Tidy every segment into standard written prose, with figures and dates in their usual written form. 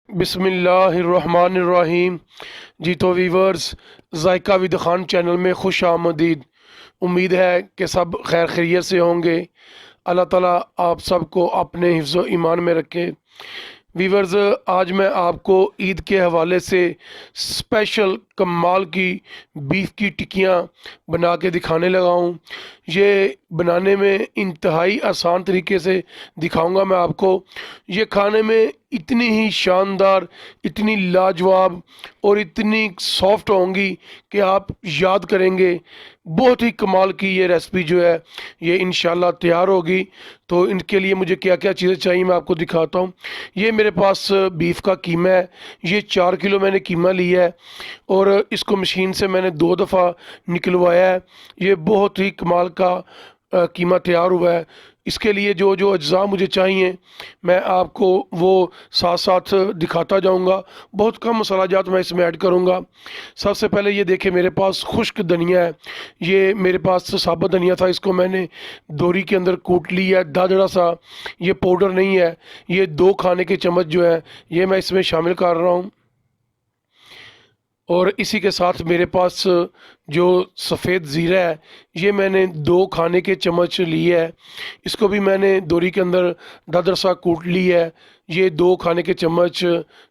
बिस्मिल्लाहिर्रहमानिर्रहीम। जी तो viewers, Zaika with Khan channel में खुश आमदीद। उम्मीद है कि सब खैर खैरियत से होंगे। अल्लाह ताला आप सबको अपने हिफ्ज़ ईमान में रखे। वीवर्स, आज मैं आपको ईद के हवाले से स्पेशल कमाल की बीफ की टिक्कियाँ बना के दिखाने लगा हूँ। ये बनाने में इंतहाई आसान तरीके से दिखाऊंगा मैं आपको। ये खाने में इतनी ही शानदार, इतनी लाजवाब और इतनी सॉफ्ट होंगी कि आप याद करेंगे। बहुत ही कमाल की ये रेसिपी जो है ये इंशाल्लाह तैयार होगी। तो इनके लिए मुझे क्या क्या चीज़ें चाहिए मैं आपको दिखाता हूँ। ये मेरे पास बीफ का कीमा है। ये 4 किलो मैंने कीमा लिया है और इसको मशीन से मैंने 2 दफ़ा निकलवाया है। ये बहुत ही कमाल का कीमा तैयार हुआ है। इसके लिए जो जो अज्जा मुझे चाहिए मैं आपको वो साथ साथ दिखाता जाऊंगा। बहुत कम मसाला जात मैं इसमें ऐड करूंगा। सबसे पहले ये देखें, मेरे पास खुश्क धनिया है। ये मेरे पास साबुत धनिया था, इसको मैंने दोरी के अंदर कूट लिया है दादड़ा सा। ये पाउडर नहीं है। ये 2 खाने के चम्मच जो है ये मैं इसमें शामिल कर रहा हूँ। और इसी के साथ मेरे पास जो सफ़ेद ज़ीरा है ये मैंने 2 खाने के चम्मच लिए है। इसको भी मैंने दोरी के अंदर दादर सा कूट लिया है। ये 2 खाने के चम्मच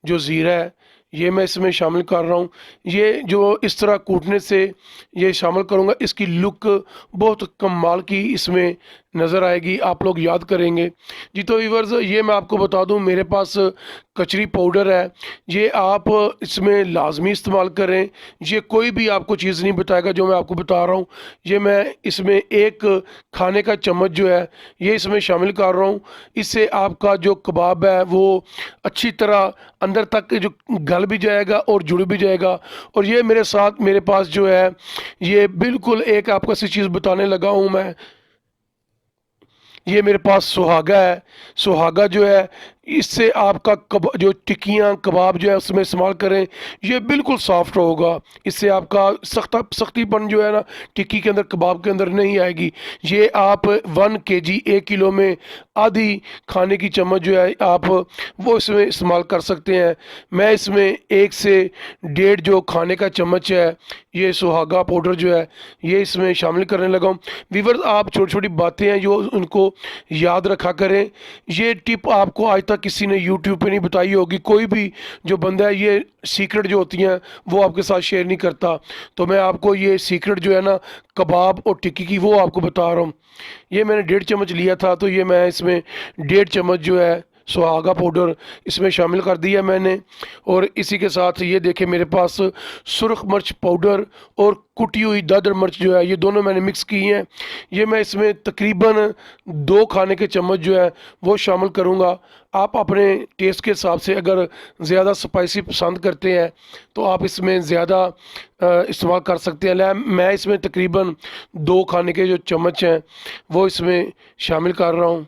जो ज़ीरा है ये मैं इसमें शामिल कर रहा हूँ। ये जो इस तरह कूटने से ये शामिल करूँगा, इसकी लुक बहुत कमाल की इसमें नज़र आएगी, आप लोग याद करेंगे। जी तो व्यूअर्स, ये मैं आपको बता दूं, मेरे पास कचरी पाउडर है। ये आप इसमें लाजमी इस्तेमाल करें। ये कोई भी आपको चीज़ नहीं बताएगा जो मैं आपको बता रहा हूँ। ये मैं इसमें 1 खाने का चम्मच जो है ये इसमें शामिल कर रहा हूँ। इससे आपका जो कबाब है वो अच्छी तरह अंदर तक जो गल भी जाएगा और जुड़ भी जाएगा। और ये मेरे पास जो है ये बिल्कुल एक आपको ऐसी चीज़ बताने लगा हूँ मैं। ये मेरे पास सुहागा है। सुहागा जो है इससे आपका जो टिक्कियाँ कबाब जो है उसमें इस्तेमाल करें, ये बिल्कुल सॉफ्ट होगा। इससे आपका सख्तीपन जो है ना टिक्की के अंदर, कबाब के अंदर नहीं आएगी। ये आप 1 kg 1 किलो में आधी खाने की चम्मच जो है आप वो इसमें इस्तेमाल कर सकते हैं। मैं इसमें 1 से 1.5 जो खाने का चम्मच है ये सुहागा पाउडर जो है ये इसमें शामिल करने लगा हूँ। वीवर्स, आप छोटी छोटी बातें हैं जो उनको याद रखा करें। ये टिप आपको आज तक किसी ने यूट्यूब पे नहीं बताई होगी। कोई भी जो बंदा है ये सीक्रेट जो होती हैं वो आपके साथ शेयर नहीं करता। तो मैं आपको ये सीक्रेट जो है ना कबाब और टिक्की की वो आपको बता रहा हूँ। ये मैंने 1.5 चम्मच लिया था, तो ये मैं इसमें 1.5 चम्मच जो है सुहागा पाउडर इसमें शामिल कर दिया मैंने। और इसी के साथ ये देखें, मेरे पास सुरख मिर्च पाउडर और कुटी हुई दादर मिर्च जो है ये दोनों मैंने मिक्स की हैं। ये मैं इसमें तकरीबन 2 खाने के चम्मच जो है वो शामिल करूँगा। आप अपने टेस्ट के हिसाब से अगर ज़्यादा स्पाइसी पसंद करते हैं तो आप इसमें ज़्यादा इस्तेमाल कर सकते हैं। मैं इसमें तकरीबन 2 खाने के जो चम्मच हैं वो इसमें शामिल कर रहा हूँ।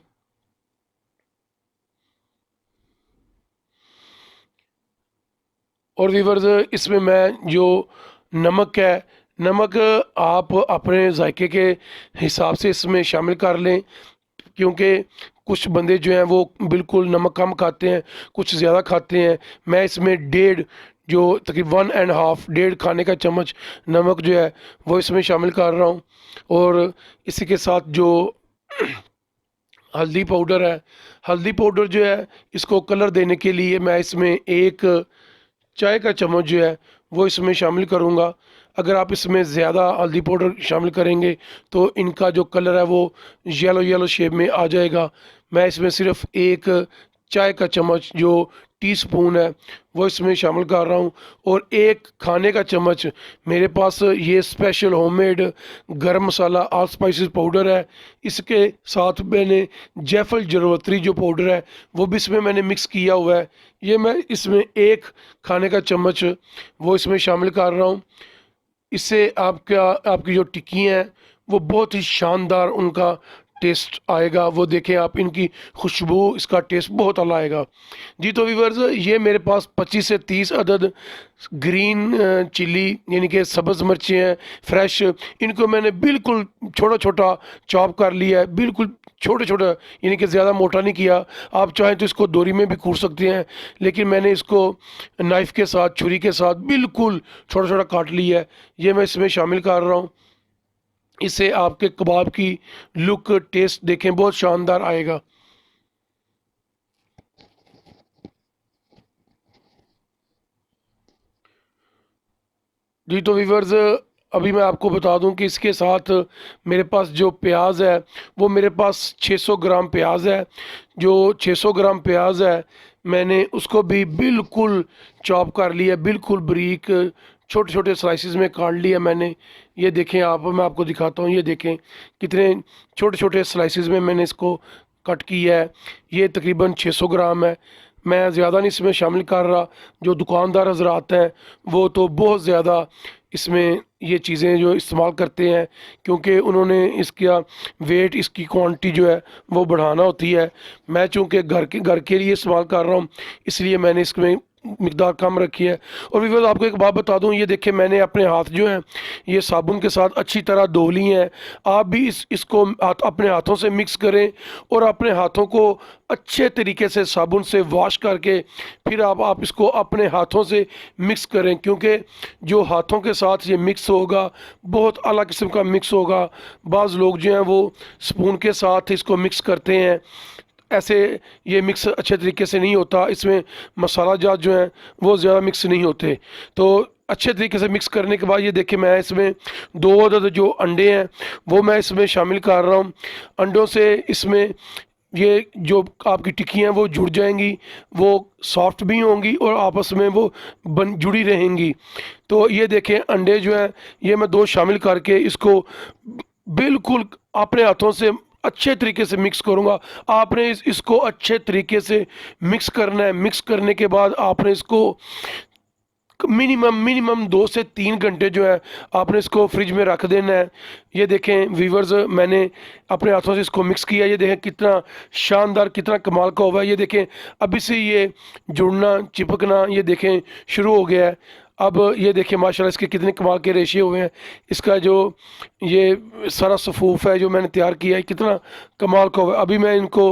और वीवर्स, इसमें मैं जो नमक है, नमक आप अपने जायके के हिसाब से इसमें शामिल कर लें। क्योंकि कुछ बंदे जो हैं वो बिल्कुल नमक कम खाते हैं, कुछ ज़्यादा खाते हैं। मैं इसमें 1.5 जो तकरीबन 1.5 1.5 खाने का चम्मच नमक जो है वो इसमें शामिल कर रहा हूँ। और इसी के साथ जो हल्दी पाउडर है, हल्दी पाउडर जो है इसको कलर देने के लिए मैं इसमें 1 चाय का चम्मच जो है वो इसमें शामिल करूँगा। अगर आप इसमें ज़्यादा हल्दी पाउडर शामिल करेंगे तो इनका जो कलर है वो येलो येलो शेप में आ जाएगा। मैं इसमें सिर्फ 1 चाय का चम्मच जो टीस्पून है वो इसमें शामिल कर रहा हूँ। और 1 खाने का चम्मच मेरे पास ये स्पेशल होममेड गरम मसाला ऑल स्पाइसेस पाउडर है। इसके साथ मैंने जायफल जरवत्री जो पाउडर है वो भी इसमें मैंने मिक्स किया हुआ है। ये मैं इसमें 1 खाने का चम्मच वो इसमें शामिल कर रहा हूँ। इससे आपकी जो टिक्की हैं वो बहुत ही शानदार उनका टेस्ट आएगा। वो देखें आप, इनकी खुशबू, इसका टेस्ट बहुत अला आएगा। जी तो व्यूअर्स, ये मेरे पास 25 से 30 अदद ग्रीन चिली यानी कि सब्ज़ मिर्चें हैं फ्रेश। इनको मैंने बिल्कुल छोटा छोटा चॉप कर लिया है, बिल्कुल छोटे छोटे, यानी कि ज़्यादा मोटा नहीं किया। आप चाहें तो इसको दोरी में भी कूट सकते हैं, लेकिन मैंने इसको नाइफ़ के साथ, छुरी के साथ बिल्कुल छोटा छोटा काट लिया है। ये मैं इसमें शामिल कर रहा हूँ। इससे आपके कबाब की लुक, टेस्ट देखें, बहुत शानदार आएगा। जी तो व्यूवर्स, अभी मैं आपको बता दूं कि इसके साथ मेरे पास जो प्याज है, वो मेरे पास 600 ग्राम प्याज है। जो 600 ग्राम प्याज है, मैंने उसको भी बिल्कुल चॉप कर लिया, बिल्कुल बारीक छोटे छोटे स्लाइसिस में काट लिया मैंने। ये देखें आप, मैं आपको दिखाता हूँ, ये देखें कितने छोटे छोटे स्लाइसिस में मैंने इसको कट किया है। ये तकरीबन 600 ग्राम है। मैं ज़्यादा नहीं इसमें शामिल कर रहा। जो दुकानदार हजरात हैं वो तो बहुत ज़्यादा इसमें ये चीज़ें जो इस्तेमाल करते हैं, क्योंकि उन्होंने इसका वेट, इसकी क्वांटिटी जो है वो बढ़ाना होती है। मैं चूँकि घर के लिए इस्तेमाल कर रहा हूँ, इसलिए मैंने इसमें मिकदार कम रखी है। और व्यूअर्स, आपको एक बात बता दूं, ये देखिए मैंने अपने हाथ जो हैं ये साबुन के साथ अच्छी तरह धो लिए हैं। आप भी इसको अपने हाथों से मिक्स करें और अपने हाथों को अच्छे तरीके से साबुन से वॉश करके फिर आप इसको अपने हाथों से मिक्स करें, क्योंकि जो हाथों के साथ ये मिक्स होगा बहुत अलग किस्म का मिक्स होगा। बाज़ लोग जो हैं वो स्पून के साथ इसको मिक्स करते हैं, ऐसे ये मिक्स अच्छे तरीके से नहीं होता। इसमें मसाला जात जो हैं वो ज़्यादा मिक्स नहीं होते। तो अच्छे तरीके से मिक्स करने के बाद ये देखिए मैं इसमें 2 अदद जो अंडे हैं वो मैं इसमें शामिल कर रहा हूँ। अंडों से इसमें ये जो आपकी टिक्कियाँ वो जुड़ जाएंगी, वो सॉफ्ट भी होंगी और आपस में वो जुड़ी रहेंगी। तो ये देखें अंडे जो हैं ये मैं 2 शामिल करके इसको बिल्कुल अपने हाथों से अच्छे तरीके से मिक्स करूँगा। आपने इसको अच्छे तरीके से मिक्स करना है। मिक्स करने के बाद आपने इसको मिनिमम 2 से 3 घंटे जो है आपने इसको फ्रिज में रख देना है। ये देखें व्यूवर्स, मैंने अपने हाथों से इसको मिक्स किया। ये देखें कितना शानदार, कितना कमाल का हुआ है। ये देखें अभी से ये जुड़ना, चिपकना ये देखें शुरू हो गया है। अब ये देखिए माशाल्लाह इसके कितने कमाल के रेशे हुए हैं। इसका जो ये सारा सफूफ है जो मैंने तैयार किया है कितना कमाल का हुआ है। अभी मैं इनको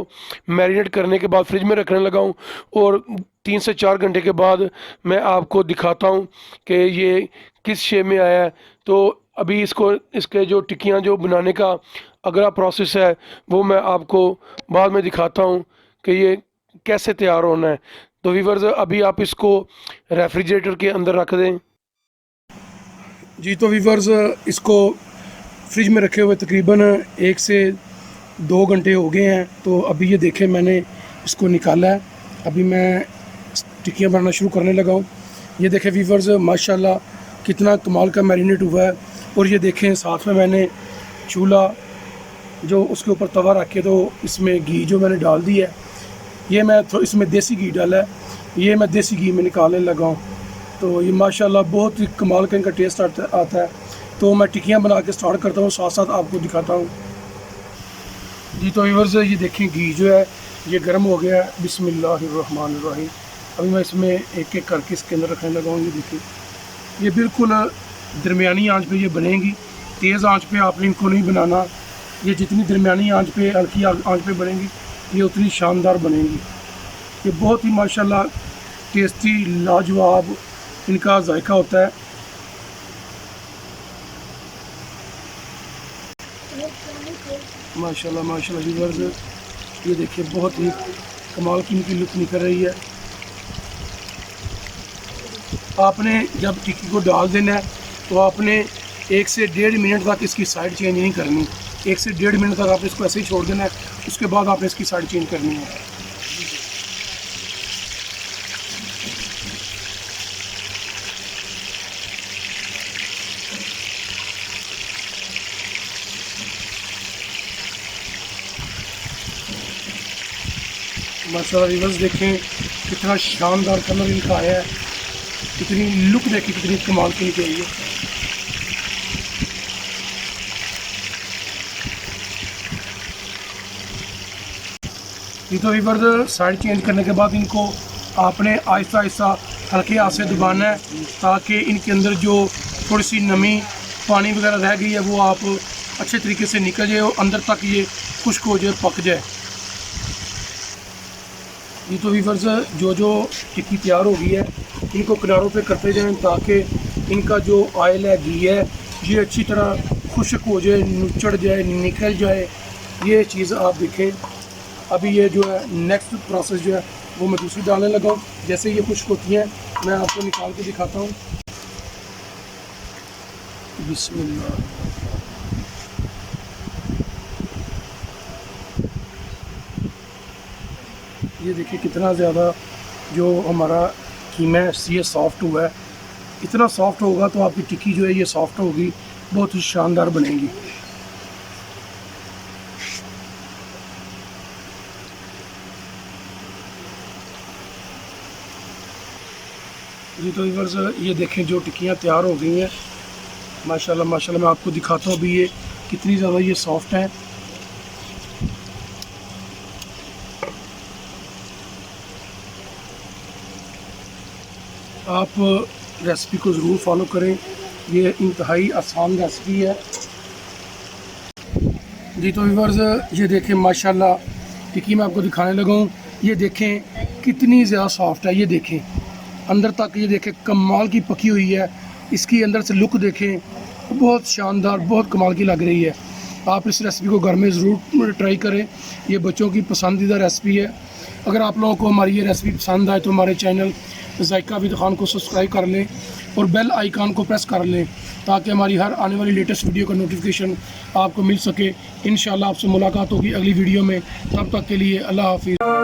मैरिनेट करने के बाद फ्रिज में रखने लगा हूँ और 3 से 4 घंटे के बाद मैं आपको दिखाता हूँ कि ये किस शेप में आया है। तो अभी इसको, इसके जो टिक्कियाँ जो बनाने का अगला प्रोसेस है वो मैं आपको बाद में दिखाता हूँ कि ये कैसे तैयार होना है। तो व्यूअर्स, अभी आप इसको रेफ्रिजरेटर के अंदर रख दें। जी तो व्यूअर्स, इसको फ्रिज में रखे हुए तकरीबन 1 से 2 घंटे हो गए हैं। तो अभी ये देखें मैंने इसको निकाला है। अभी मैं टिक्कियाँ बनाना शुरू करने लगा हूँ। ये देखें व्यूअर्स, माशाल्लाह कितना कमाल का मैरिनेट हुआ है। और ये देखें साथ में मैंने चूल्हा जो उसके ऊपर तवा रख के तो इसमें घी जो मैंने डाल दी है, ये मैं इसमें देसी घी डाला है, ये मैं देसी घी में निकालने लगा हूँ। तो ये माशाल्लाह बहुत ही कमाल का इनका टेस्ट आता है। तो मैं टिक्कियाँ बना के स्टार्ट करता हूँ, साथ साथ आपको दिखाता हूँ। जी तो व्यूअर्स, ये देखें घी जो है ये गर्म हो गया है। बिस्मिल्लाहिर्रहमानिर्रहीम। अभी मैं इसमें एक एक करके इसके अंदर रखने लगा हूँ। ये देखिए ये बिल्कुल दरमियानी आंच पे ये बनेंगी। तेज़ आंच पे आपने इनको नहीं बनाना। ये जितनी दरमियानी आंच पे, हल्की आंच पे बनेंगी ये उतनी शानदार बनेंगी। ये बहुत ही माशाल्लाह टेस्टी, लाजवाब इनका जायका होता है। माशाल्लाह माशाल्लाह व्यूअर्स, ये देखिए बहुत ही कमाल की इनकी लुक निकल रही है। आपने जब टिक्की को डाल देना है तो आपने 1 से 1.5 मिनट तक इसकी साइड चेंज नहीं करनी। 1 से 1.5 मिनट तक आपने इसको ऐसे ही छोड़ देना है, उसके बाद आपने इसकी साइड चेंज करनी है। माशाल्लाह व्यूअर्स, देखें कितना शानदार कलर इनका आया है, कितनी लुक देखिए कितनी कमाल की इनकी आई है। ये तो व्यूअर्स, साइड चेंज करने के बाद इनको आपने आहिस्ता आहिस्ता हल्के हाथ से दबाना है ताकि इनके अंदर जो थोड़ी सी नमी, पानी वगैरह रह गई है वो आप अच्छे तरीके से निकल जाए और अंदर तक ये खुश्क हो जाए, पक जाए। ये तो वीवर्स जो जो टिक्की तैयार हो गई है इनको किनारों पे करते जाएं ताकि इनका जो ऑयल है, घी है, ये अच्छी तरह खुश्क हो जाए, नुचड़ जाए, निकल जाए। ये चीज़ आप देखें। अभी ये जो है नेक्स्ट प्रोसेस जो है वो मैं दूसरी डालने लगा हूँ। जैसे ये खुश्क होती हैं मैं आपको निकाल के दिखाता हूँ। बिस्मिल्लाह। ये देखिए कितना ज़्यादा जो हमारा कीमा है ये सॉफ्ट हुआ है। इतना सॉफ्ट होगा तो आपकी टिक्की जो है ये सॉफ्ट होगी, बहुत ही शानदार बनेगी। जी तो व्यूअर्स ये देखें जो टिक्कियाँ तैयार हो गई हैं माशाल्लाह माशाल्लाह। मैं आपको दिखाता हूँ अभी ये कितनी ज़्यादा ये सॉफ्ट है। आप रेसिपी को ज़रूर फॉलो करें, ये इंतहाई आसान रेसिपी है। जी तो व्यूअर्स ये देखें माशाल्लाह टिक्की मैं आपको दिखाने लगा हूँ। ये देखें कितनी ज़्यादा सॉफ्ट है। ये देखें अंदर तक, ये देखें कमाल की पकी हुई है। इसकी अंदर से लुक देखें, बहुत शानदार, बहुत कमाल की लग रही है। आप इस रेसिपी को घर में ज़रूर ट्राई करें, ये बच्चों की पसंदीदा रेसिपी है। अगर आप लोगों को हमारी ये रेसिपी पसंद आए तो हमारे चैनल ज़ायका विद खान को सब्सक्राइब कर लें और बेल आइकन को प्रेस कर लें ताकि हमारी हर आने वाली लेटेस्ट वीडियो का नोटिफिकेशन आपको मिल सके। इंशाल्लाह आपसे मुलाकात होगी अगली वीडियो में। तब तक के लिए अल्लाह हाफिज़।